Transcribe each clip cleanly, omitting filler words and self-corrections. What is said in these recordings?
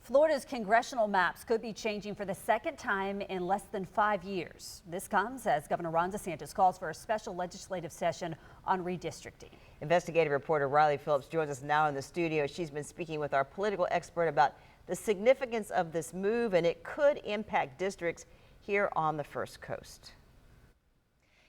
Florida's congressional maps could be changing for the second time in less than 5 years. This comes as Governor Ron DeSantis calls for a special legislative session on redistricting. Investigative reporter Riley Phillips joins us now in the studio. She's been speaking with our political expert about the significance of this move, and it could impact districts here on the First Coast.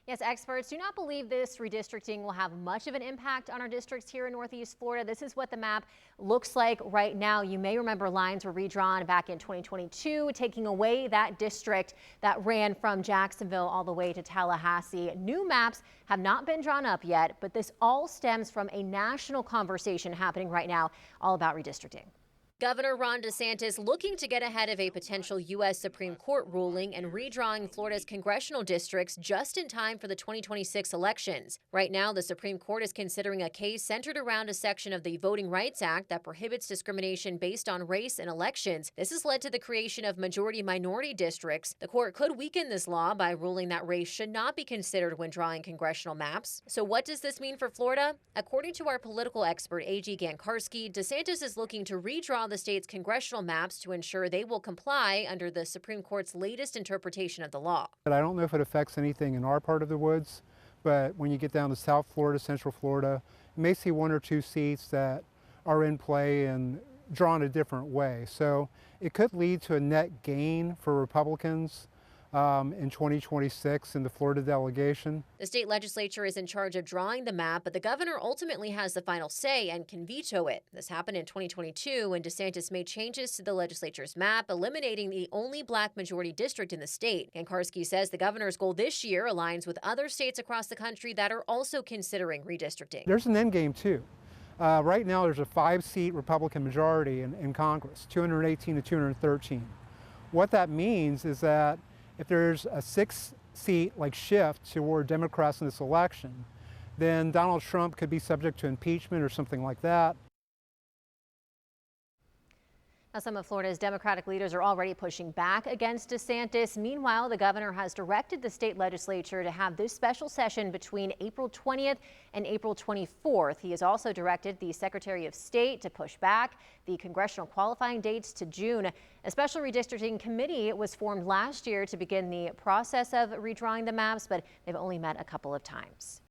Yes, experts do not believe this redistricting will have much of an impact on our districts here in Northeast Florida. This is what the map looks like right now. You may remember lines were redrawn back in 2022, taking away that district that ran from Jacksonville all the way to Tallahassee. New maps have not been drawn up yet, but this all stems from a national conversation happening right now all about redistricting. Governor Ron DeSantis looking to get ahead of a potential U.S. Supreme Court ruling and redrawing Florida's congressional districts just in time for the 2026 elections. Right now, the Supreme Court is considering a case centered around a section of the Voting Rights Act that prohibits discrimination based on race in elections. This has led to the creation of majority-minority districts. The court could weaken this law by ruling that race should not be considered when drawing congressional maps. So what does this mean for Florida? According to our political expert, A.G. Gankarski, DeSantis is looking to redraw the state's congressional maps to ensure they will comply under the Supreme Court's latest interpretation of the law. But I don't know if it affects anything in our part of the woods, but when you get down to South Florida, Central Florida, you may see one or two seats that are in play and drawn a different way. So it could lead to a net gain for Republicans in 2026 in the Florida delegation. The state legislature is in charge of drawing the map, but the governor ultimately has the final say and can veto it. This happened in 2022 when DeSantis made changes to the legislature's map, eliminating the only black majority district in the state. Gankarski says the governor's goal this year aligns with other states across the country that are also considering redistricting. There's an end game too. Right now there's a 5-seat Republican majority in Congress, 218 to 213. What that means is that if there's a 6-seat shift toward Democrats in this election, then Donald Trump could be subject to impeachment or something like that. Now, some of Florida's Democratic leaders are already pushing back against DeSantis. Meanwhile, the governor has directed the state legislature to have this special session between April 20th and April 24th. He has also directed the Secretary of State to push back the congressional qualifying dates to June. A special redistricting committee was formed last year to begin the process of redrawing the maps, but they've only met a couple of times.